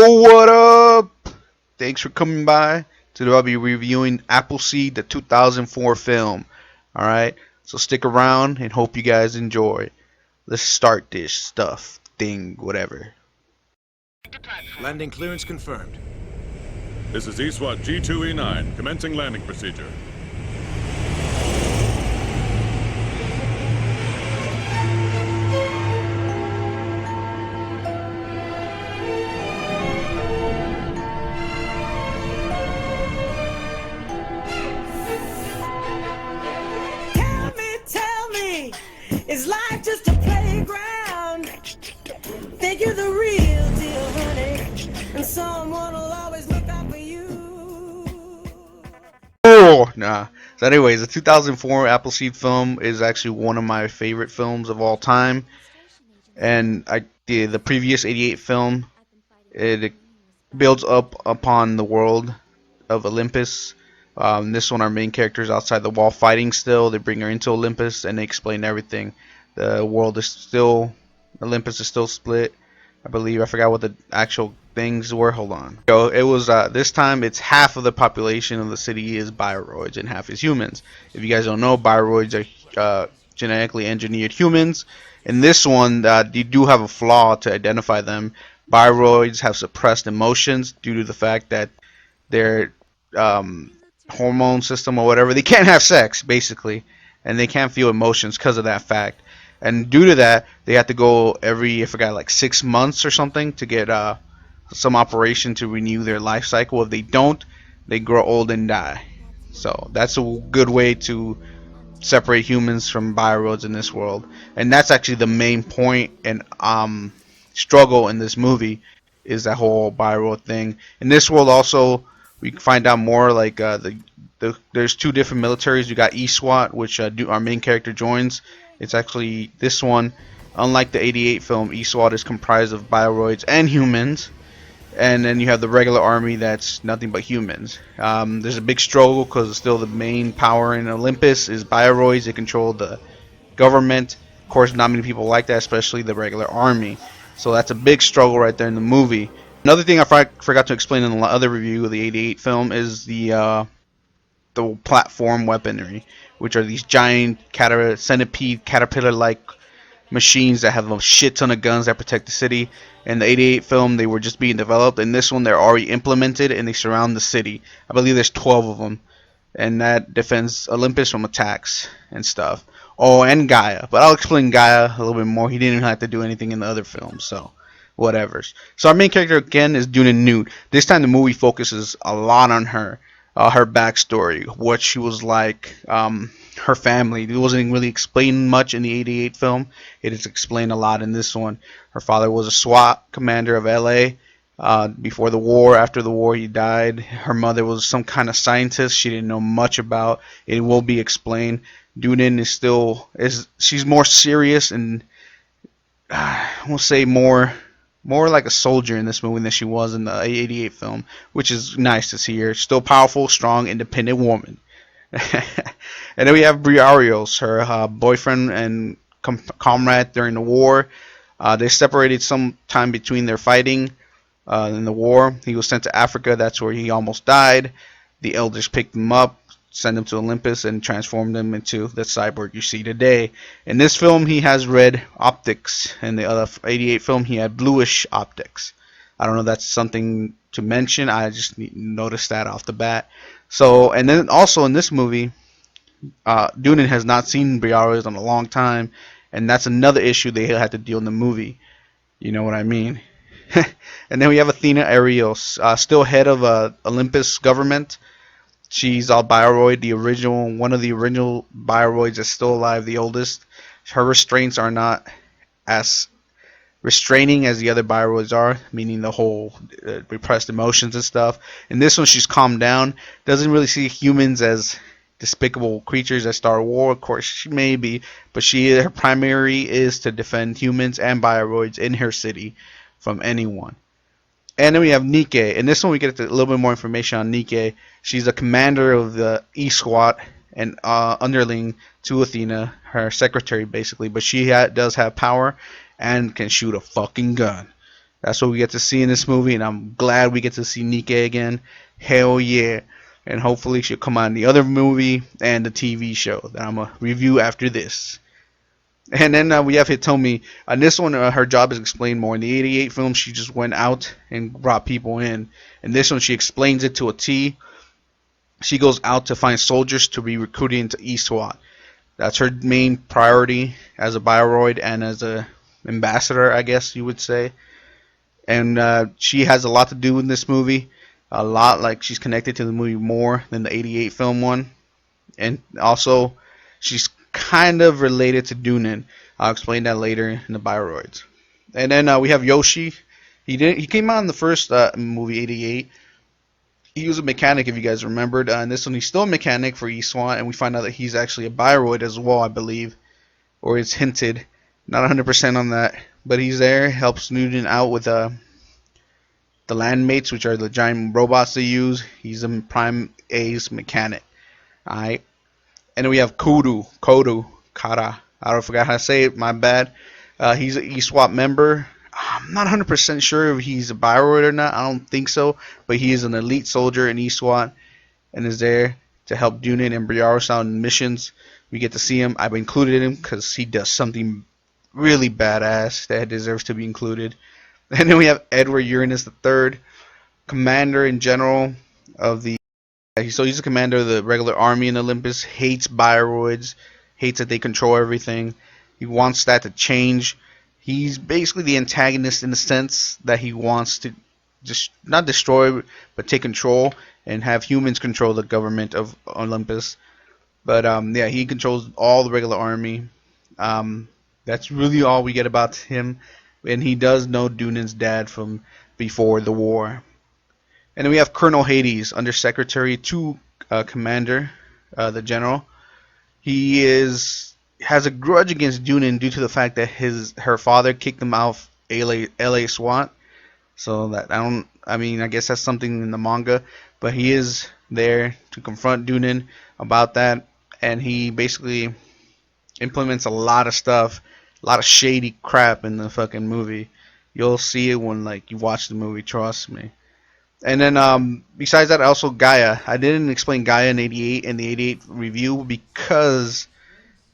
Yo, what up? Thanks for coming by. Today I'll be reviewing Appleseed, the 2004 film. Alright, so stick around and hope you guys enjoy. Let's start this whatever. Landing clearance confirmed. This is ESWAT G2E9, commencing landing procedure. Tell me, is life just a playground? Think you're the real deal, honey, and someone will always look out for you. Oh, nah. So anyways, the 2004 Appleseed film is actually one of my favorite films of all time. And the previous 88 film, it builds up upon the world of Olympus. This one, our main character is outside the wall fighting still. They bring her into Olympus and they explain everything. The world is still, Olympus is still split. I believe, I forgot what the actual things were. Hold on. So it was, this time it's half of the population of the city is Briareos and half is humans. If you guys don't know, Briareos are genetically engineered humans. In this one, you do have a flaw to identify them. Briareos have suppressed emotions due to the fact that their hormone system or whatever, they can't have sex basically, and they can't feel emotions because of that fact. And due to that, they have to go every, I forgot, like 6 months or something to get some operation to renew their life cycle. If they don't, they grow old and die. So that's a good way to separate humans from Briareos in this world. And that's actually the main point and struggle in this movie, is that whole Briareos thing. In this world also, we find out more like there's two different militaries. You got ESWAT, which our main character joins. It's actually this one. Unlike the 88 film, ESWAT is comprised of Briareos and humans. And then you have the regular army that's nothing but humans. There's a big struggle because still the main power in Olympus is Briareos. They control the government. Of course, not many people like that, especially the regular army. So that's a big struggle right there in the movie. Another thing I forgot to explain in the other review of the 88 film is the platform weaponry, which are these giant centipede caterpillar-like machines that have a shit ton of guns that protect the city. In the 88 film, they were just being developed. In this one, they're already implemented and they surround the city. I believe there's 12 of them, and that defends Olympus from attacks and stuff. Oh, and Gaia, but I'll explain Gaia a little bit more. He didn't even have to do anything in the other films, so whatever. So our main character again is Deunan Knute. This time the movie focuses a lot on her backstory, what she was like, her family. It wasn't really explained much in the 88 film. It is explained a lot in this one. Her father was a SWAT commander of LA before the war. After the war, he died. Her mother was some kind of scientist she didn't know much about. It will be explained. Deunan she's more serious and we'll say more like a soldier in this movie than she was in the 88 film, which is nice to see her. Still powerful, strong, independent woman. And then we have Briareos, her boyfriend and comrade during the war. They separated some time between their fighting in the war. He was sent to Africa. That's where he almost died. The elders picked him up, sent him to Olympus, and transformed him into the cyborg you see today. In this film, he has red optics. In the other 88 film, he had bluish optics. I don't know if that's something to mention. I just noticed that off the bat. So, and then also in this movie, Deunan has not seen Briareos in a long time, and that's another issue they had to deal in the movie. You know what I mean? And then we have Athena Arios, still head of Olympus government. She's all Briareos, one of the original Briareos is still alive, the oldest. Her restraints are not as restraining as the other Briareos are, meaning the whole repressed emotions and stuff. In this one, she's calmed down. Doesn't really see humans as despicable creatures that start a war. Of course, she may be, but her primary is to defend humans and Briareos in her city from anyone. And then we have Nike. In this one, we get a little bit more information on Nike. She's a commander of the ESWAT and underling to Athena, her secretary basically. But she does have power and can shoot a fucking gun. That's what we get to see in this movie, and I'm glad we get to see Nika again. Hell yeah. And hopefully she'll come out in the other movie and the TV show that I'm going to review after this. And then we have Hitomi. On this one, her job is explained more. In the 88 film, she just went out and brought people in. In this one, she explains it to a T. She goes out to find soldiers to be recruited into ESWAT. That's her main priority as a Bioroid and as a ambassador, I guess you would say. And she has a lot to do in this movie. A lot, like she's connected to the movie more than the 88 film one. And also, she's kind of related to Deunan. I'll explain that later in the Bioroids. And then we have Yoshi. He came out in the first movie, 88. He was a mechanic, if you guys remembered. In this one, he's still a mechanic for ESWAT, and we find out that he's actually a Bioroid as well, I believe. Or it's hinted. Not 100% on that. But he's there, helps Newton out with the landmates, which are the giant robots they use. He's a Prime A's mechanic. Alright. And then we have Kudoh. I forgot how to say it, my bad. He's an ESWAT member. I'm not 100% sure if he's a Bioroid or not. I don't think so. But he is an elite soldier in ESWAT and is there to help Deunan and Briareos out in missions. We get to see him. I've included him because he does something really badass that deserves to be included. And then we have Edward Uranus III, commander in general of the... So he's a commander of the regular army in Olympus. Hates Bioroids. Hates that they control everything. He wants that to change. He's basically the antagonist in the sense that he wants to just not destroy, but take control and have humans control the government of Olympus. But yeah, he controls all the regular army. That's really all we get about him. And he does know Deunan's dad from before the war. And then we have Colonel Hades, Undersecretary to Commander, the General. He has a grudge against Deunan due to the fact that her father kicked him out of LA SWAT. So that I guess that's something in the manga, but he is there to confront Deunan about that, and he basically implements a lot of stuff, a lot of shady crap in the fucking movie. You'll see it when you watch the movie, trust me. And then besides that, also Gaia. I didn't explain Gaia in the 88 review because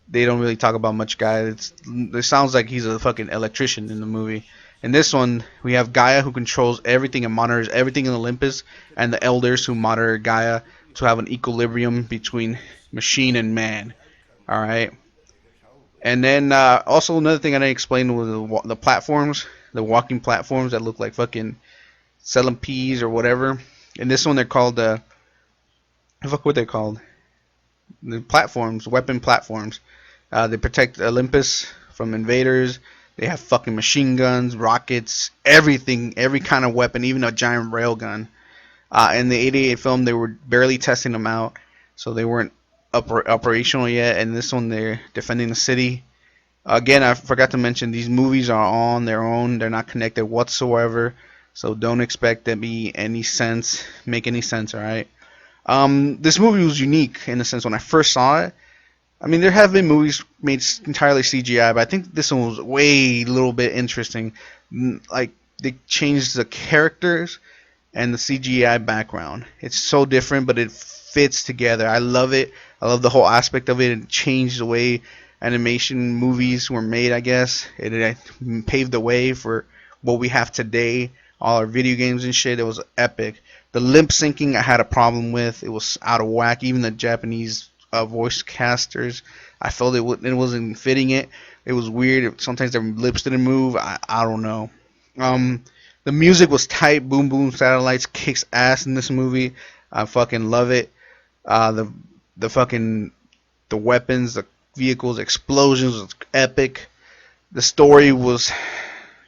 they don't really talk about much Gaia. It sounds like he's a fucking electrician in the movie. In this one, we have Gaia who controls everything and monitors everything in Olympus, and the elders who monitor Gaia to have an equilibrium between machine and man. Alright. And then also another thing I didn't explain was the platforms, the walking platforms that look like fucking selling peas or whatever. In this one, they're called what they're called? The platforms, weapon platforms. They protect Olympus from invaders. They have fucking machine guns, rockets, everything, every kind of weapon, even a giant railgun. In the 88 film, they were barely testing them out, so they weren't operational yet. And this one, they're defending the city. Again, I forgot to mention, these movies are on their own. They're not connected whatsoever, so don't expect to make any sense, alright? This movie was unique in the sense when I first saw it. I mean, there have been movies made entirely CGI, but I think this one was a little bit interesting. Like, they changed the characters and the CGI background. It's so different, but it fits together. I love it. I love the whole aspect of it. It changed the way animation movies were made, I guess. It paved the way for what we have today. All our video games and shit. It was epic. The lip syncing I had a problem with. It was out of whack. Even the Japanese voice casters, I felt it wasn't fitting it. It was weird. Sometimes their lips didn't move. I don't know. The music was tight. Boom Boom Satellites kicks ass in this movie. I fucking love it. The weapons, the vehicles, explosions was epic. The story was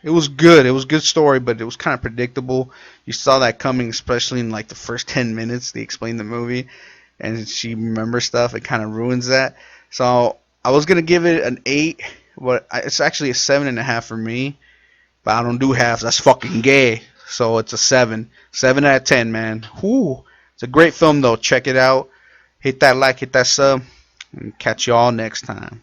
good. It was a good story, but it was kind of predictable. You saw that coming, especially in the first 10 minutes. They explained the movie, and she remembers stuff. It kind of ruins that. So I was gonna give it an 8, but it's actually a 7.5 for me. But I don't do halves. That's fucking gay. So it's a 7. 7 out of 10, man. Whew. It's a great film though. Check it out. Hit that like, hit that sub, and catch y'all next time.